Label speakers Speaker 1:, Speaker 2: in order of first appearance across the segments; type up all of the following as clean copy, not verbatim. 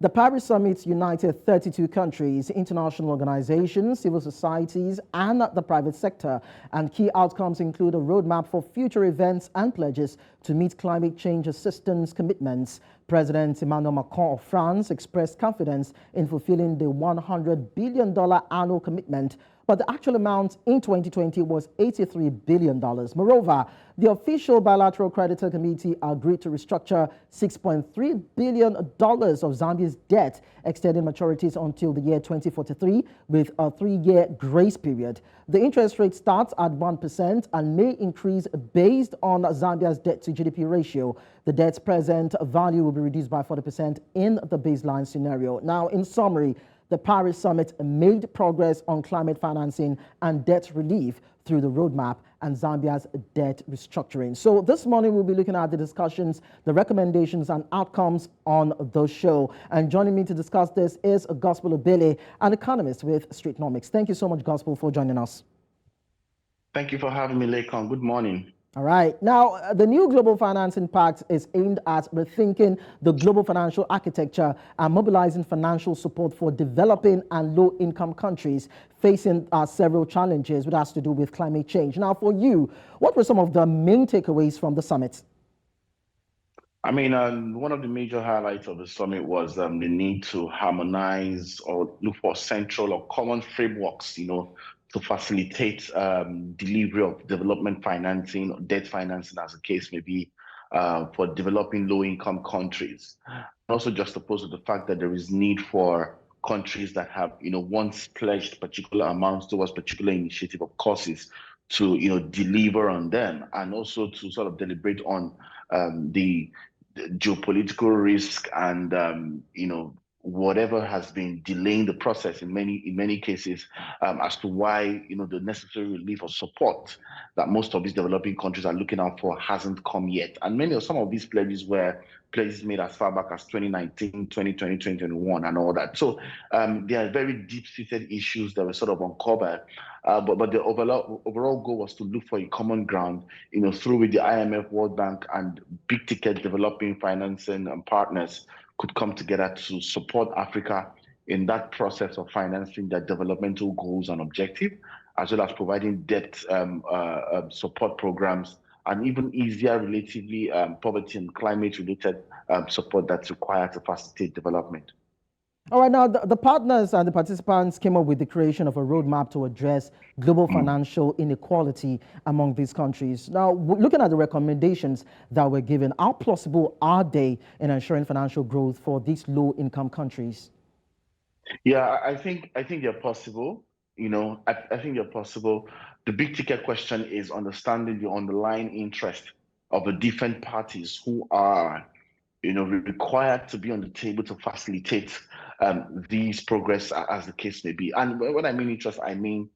Speaker 1: The Paris Summit united 32 countries, international organizations, civil societies, and the private sector. And key outcomes include a roadmap for future events and pledges to meet climate change assistance commitments. President Emmanuel Macron of France expressed confidence in fulfilling the $100 billion annual commitment, but the actual amount in 2020 was $83 billion. Moreover, the official bilateral creditor committee agreed to restructure $6.3 billion of Zambia's debt, extending maturities until the year 2043 with a 3-year grace period. The interest rate starts at 1% and may increase based on Zambia's debt to GDP ratio. The debt's present value will be reduced by 40% in the baseline scenario. Now, in summary, the Paris Summit made progress on climate financing and debt relief through the roadmap and Zambia's debt restructuring. So this morning we'll be looking at the discussions, the recommendations and outcomes on the show. And joining me to discuss this is Gospel Obele, an economist with Streetnomics. Thank you so much, Gospel, for joining us.
Speaker 2: Thank you for having me, Lekan. Good morning.
Speaker 1: All right. Now, the new Global Financing Pact is aimed at rethinking the global financial architecture and mobilizing financial support for developing and low-income countries facing several challenges which has to do with climate change. Now, for you, what were some of the main takeaways from the summit?
Speaker 2: I mean, one of the major highlights of the summit was the need to harmonize or look for central or common frameworks, to facilitate delivery of development financing or debt financing, as the case may be, for developing low-income countries. Also juxtaposed with the fact that there is need for countries that have, once pledged particular amounts towards particular initiative or causes to, deliver on them, and also to sort of deliberate on the geopolitical risk and, whatever has been delaying the process in many cases, as to why the necessary relief or support that most of these developing countries are looking out for hasn't come yet. And some of these pledges were pledges made as far back as 2019, 2020, 2021, and all that. So there are very deep-seated issues that were sort of uncovered. But the overall goal was to look for a common ground, through with the IMF, World Bank, and big-ticket developing financing and partners could come together to support Africa in that process of financing their developmental goals and objectives, as well as providing debt support programs and even easier, relatively, poverty and climate-related support that's required to facilitate development.
Speaker 1: All right, now the partners and the participants came up with the creation of a roadmap to address global financial inequality among these countries. Now, looking at the recommendations that were given, how plausible are they in ensuring financial growth for these low-income countries?
Speaker 2: Yeah, I think they're possible. I think they're possible. The big ticket question is understanding the underlying interest of the different parties who are required to be on the table to facilitate these progress, as the case may be. And when I mean interest, I mean,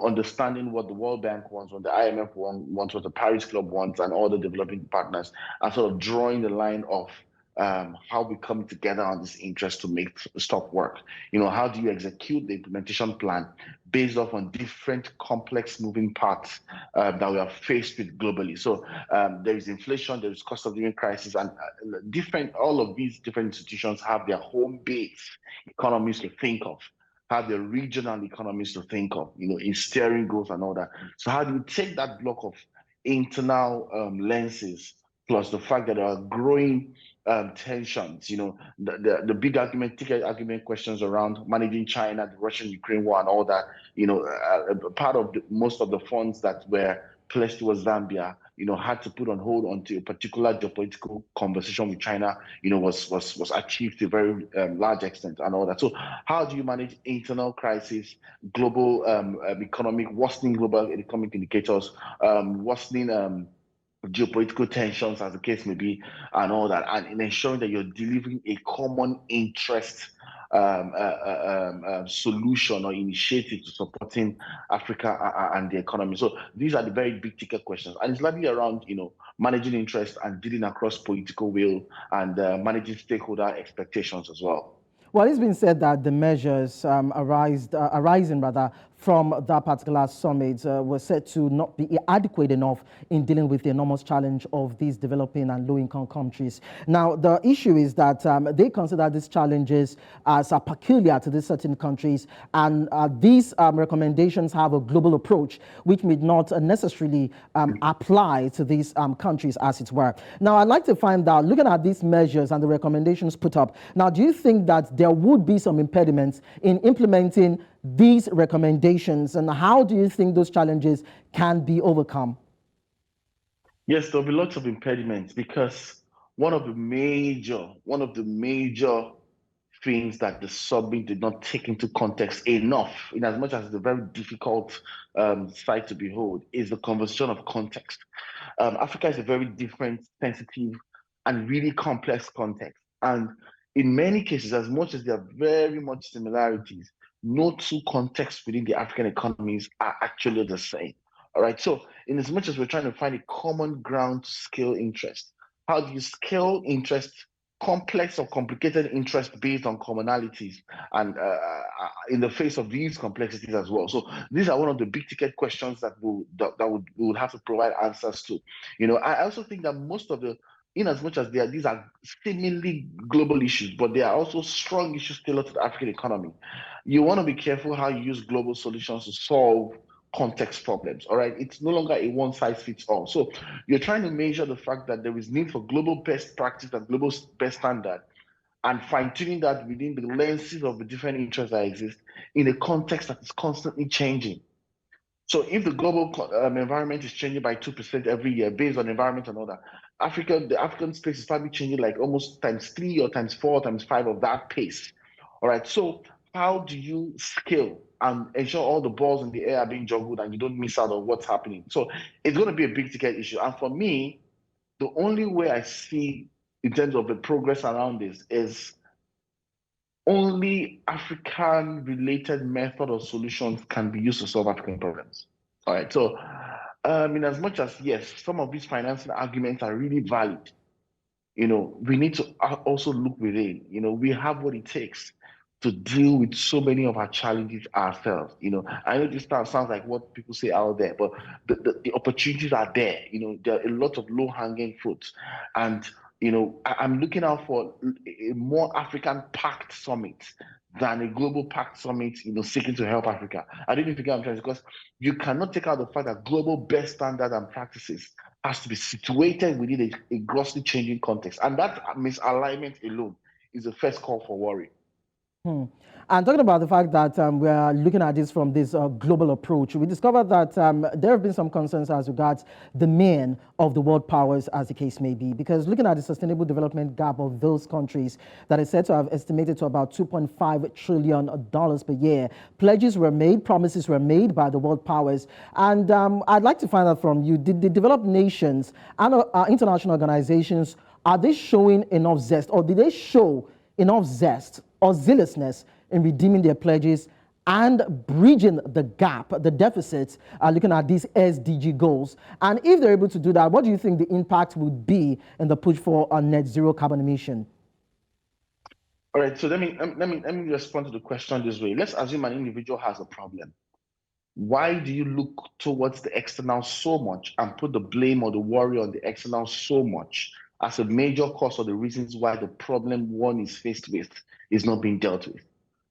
Speaker 2: understanding what the World Bank wants, what the IMF wants, what the Paris Club wants, and all the developing partners, and sort of drawing the line of how we come together on this interest to make stuff work. How do you execute the implementation plan based off on different complex moving parts that we are faced with globally? So there is inflation, there is cost of living crisis, and all of these different institutions have their home base economies to think of, have their regional economies to think of, in steering growth and all that. So how do you take that block of internal lenses, plus the fact that there are growing tensions, the big ticket argument questions around managing China, the Russian-Ukraine war and all that, part of most of the funds that were pledged towards Zambia, had to put on hold until a particular geopolitical conversation with China, was achieved to a very large extent and all that. So how do you manage internal crisis, global worsening global economic indicators, worsening geopolitical tensions, as the case may be, and all that, and in ensuring that you're delivering a common interest solution or initiative to supporting Africa and the economy. So these are the very big ticket questions, and it's largely around managing interest and dealing across political will and managing stakeholder expectations as well.
Speaker 1: Well, it's been said that the measures arising from that particular summit were said to not be adequate enough in dealing with the enormous challenge of these developing and low-income countries. Now, the issue is that they consider these challenges as peculiar to these certain countries, and these recommendations have a global approach, which may not necessarily apply to these countries, as it were. Now, I'd like to find out, looking at these measures and the recommendations put up, now, do you think that there would be some impediments in implementing these recommendations, and how do you think those challenges can be overcome?
Speaker 2: Yes, there'll be lots of impediments because one of the major things that the summit did not take into context enough, in as much as it's a very difficult sight to behold, is the conversation of context. Africa is a very different, sensitive, and really complex context. And in many cases, as much as there are very much similarities, no two contexts within the African economies are actually the same. All right. So, in as much as we're trying to find a common ground to scale interest, how do you scale interest, complex or complicated interest based on commonalities, and in the face of these complexities as well? So, these are one of the big ticket questions that we would have to provide answers to. I also think that most of the, in as much as these are seemingly global issues, but they are also strong issues tailored to the African economy. You want to be careful how you use global solutions to solve context problems. All right, it's no longer a one size fits all. So you're trying to measure the fact that there is need for global best practice and global best standard, and fine-tuning that within the lenses of the different interests that exist in a context that is constantly changing. So if the global environment is changing by 2% every year based on environment and all that, the African space is probably changing like almost times 3 or times 4 or times 5 of that pace. All right. So how do you scale and ensure all the balls in the air are being juggled and you don't miss out on what's happening? So it's going to be a big ticket issue. And for me, the only way I see in terms of the progress around this is only African related method or solutions can be used to solve African problems. All right. So, in as much as, yes, some of these financing arguments are really valid, we need to also look within. We have what it takes to deal with so many of our challenges ourselves. I know this sounds like what people say out there, but the opportunities are there. There are a lot of low-hanging fruits. And I'm looking out for a more African Pact summit than a global Pact summit, seeking to help Africa. I don't know if you get what I'm trying to say, because you cannot take out the fact that global best standards and practices has to be situated within a grossly changing context. And that misalignment alone is the first call for worry.
Speaker 1: And talking about the fact that we are looking at this from this global approach, we discovered that there have been some concerns as regards the men of the world powers, as the case may be, because looking at the sustainable development gap of those countries that is said to have estimated to about $2.5 trillion per year, pledges were made, promises were made by the world powers. And I'd like to find out from you, did the developed nations and international organizations, are they showing enough zest, or did they show enough zest or zealousness in redeeming their pledges and bridging the gap, the deficits, looking at these SDG goals? And if they're able to do that, what do you think the impact would be in the push for a net zero carbon emission?
Speaker 2: All right, so let me respond to the question this way. Let's assume an individual has a problem. Why do you look towards the external so much and put the blame or the worry on the external so much as a major cause of the reasons why the problem one is faced with is not being dealt with?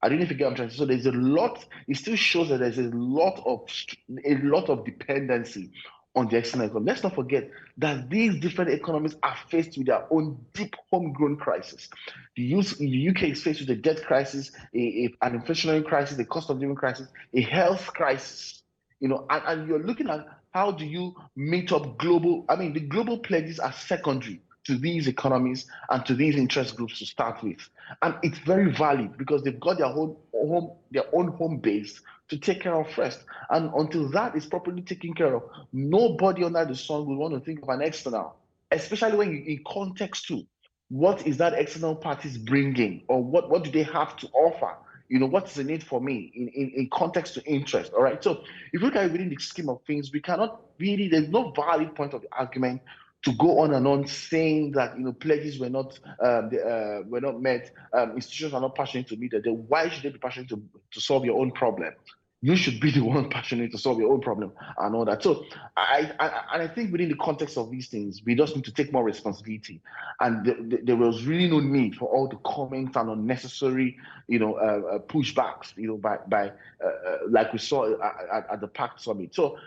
Speaker 2: I don't know if you get what I'm trying to say. So there's a lot, it still shows that there's a lot of dependency on the external economy. Let's not forget that these different economies are faced with their own deep homegrown crisis. The UK is faced with a debt crisis, an inflationary crisis, a cost of living crisis, a health crisis. And you're looking at how do you meet up the global pledges are secondary to these economies and to these interest groups to start with. And it's very valid because they've got their own home base to take care of first. And until that is properly taken care of, nobody under the sun will want to think of an external, especially when you in context too. What is that external parties bringing, or what do they have to offer? What is the need for me in context to interest? All right. So if you look at it within the scheme of things, we cannot really, there's no valid point of the argument to go on and on saying that pledges were not met, institutions are not passionate to meet that. Why should they be passionate to solve your own problem? You should be the one passionate to solve your own problem and all that. So I think within the context of these things, we just need to take more responsibility. And there was really no need for all the comments and unnecessary, pushbacks, like we saw at the Pact summit. So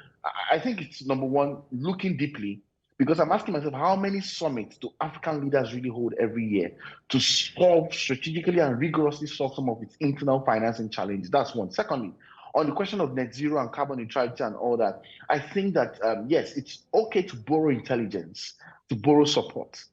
Speaker 2: I think it's number one, looking deeply, because I'm asking myself, how many summits do African leaders really hold every year to solve strategically and rigorously solve some of its internal financing challenges? That's one. Secondly, on the question of net zero and carbon neutrality and all that, I think that, yes, it's okay to borrow intelligence, to borrow support.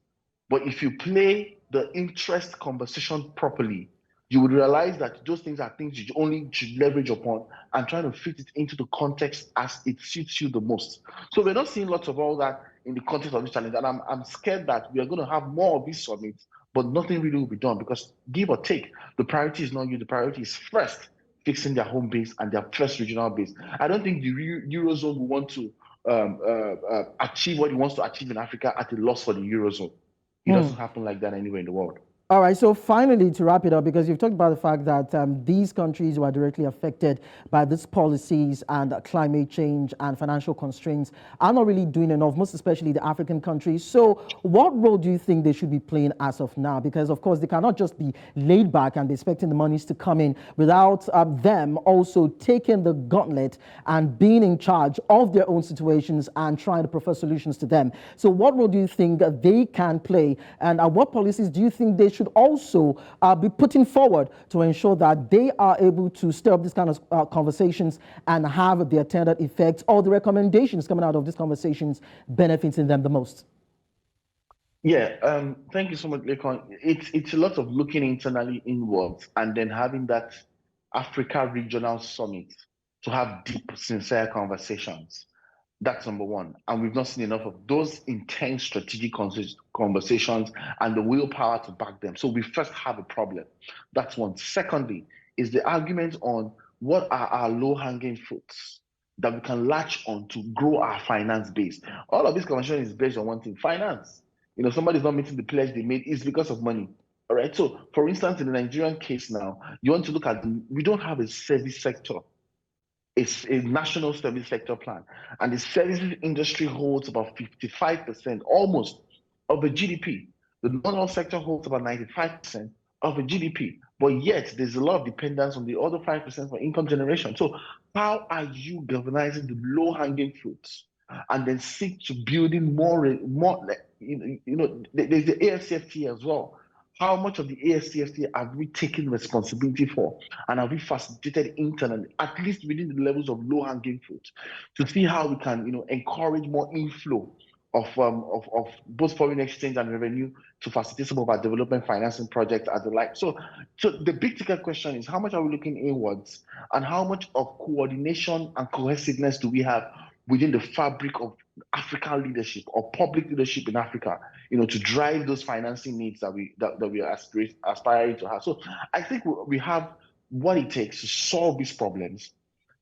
Speaker 2: But if you play the interest conversation properly, you would realize that those things are things you only should leverage upon and trying to fit it into the context as it suits you the most. So we're not seeing lots of all that in the context of this challenge. And I'm scared that we are going to have more of these summits, but nothing really will be done, because give or take, the priority is not you. The priority is first fixing their home base and their first regional base. I don't think the Eurozone will want to achieve what it wants to achieve in Africa at a loss for the Eurozone. It doesn't happen like that anywhere in the world.
Speaker 1: All right, so finally, to wrap it up, because you've talked about the fact that these countries who are directly affected by these policies and climate change and financial constraints are not really doing enough, most especially the African countries. So what role do you think they should be playing as of now? Because, of course, they cannot just be laid back and be expecting the monies to come in without them also taking the gauntlet and being in charge of their own situations and trying to prefer solutions to them. So what role do you think they can play? And what policies do you think they should also be putting forward to ensure that they are able to stir up these kind of conversations and have the attendant effects or the recommendations coming out of these conversations benefiting them the most?
Speaker 2: Yeah, thank you so much, Lekan. It's a lot of looking internally inwards and then having that Africa Regional Summit to have deep, sincere conversations. That's number one. And we've not seen enough of those intense strategic conversations and the willpower to back them. So we first have a problem. That's one. Secondly, is the argument on what are our low-hanging fruits that we can latch on to grow our finance base. All of this conversation is based on one thing: finance. Somebody's not meeting the pledge they made, is because of money. All right. So, for instance, in the Nigerian case now, you want to look at, we don't have a service sector. It's a national service sector plan, and the services industry holds about 55% almost of the GDP. The non-oil sector holds about 95% of the GDP, but yet there's a lot of dependence on the other 5% for income generation. So how are you galvanizing the low-hanging fruits and then seek to building more, there's the AFCFT as well. How much of the AFCFT have we taken responsibility for, and have we facilitated internally, at least within the levels of low-hanging fruit, to see how we can, encourage more inflow of both foreign exchange and revenue to facilitate some of our development financing projects and the like. So the big ticket question is, how much are we looking inwards, and how much of coordination and cohesiveness do we have within the fabric of African leadership or public leadership in Africa, to drive those financing needs that we are aspiring to have. So I think we have what it takes to solve these problems,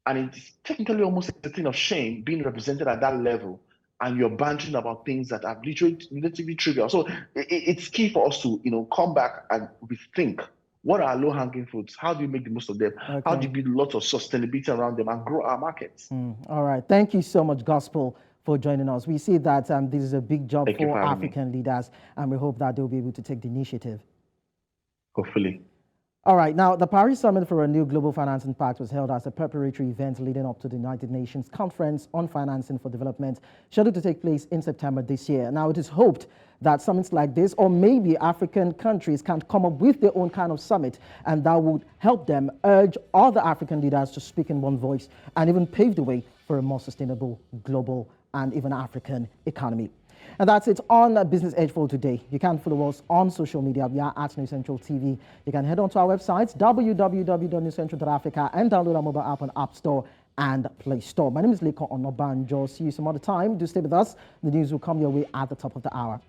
Speaker 2: and it's technically almost a thing of shame being represented at that level, and you're bantering about things that are literally relatively trivial. So it's key for us to come back and rethink. What are low-hanging fruits? How do you make the most of them? Okay. How do you build lots of sustainability around them and grow our markets?
Speaker 1: All right. Thank you so much, Gospel, for joining us. We see that this is a big job for African leaders, and we hope that they'll be able to take the initiative.
Speaker 2: Hopefully.
Speaker 1: All right. Now, the Paris Summit for a New Global Financing Pact was held as a preparatory event leading up to the United Nations Conference on Financing for Development, scheduled to take place in September this year. Now, it is hoped that summits like this, or maybe African countries, can come up with their own kind of summit, and that would help them urge other African leaders to speak in one voice and even pave the way for a more sustainable global and even African economy. And that's it on Business Edge for today. You can follow us on social media. We are at New Central TV. You can head on to our website, www.newcentral.africa, and download our mobile app on App Store and Play Store. My name is Lekan Onabanjo. See you some other time. Do stay with us. The news will come your way at the top of the hour.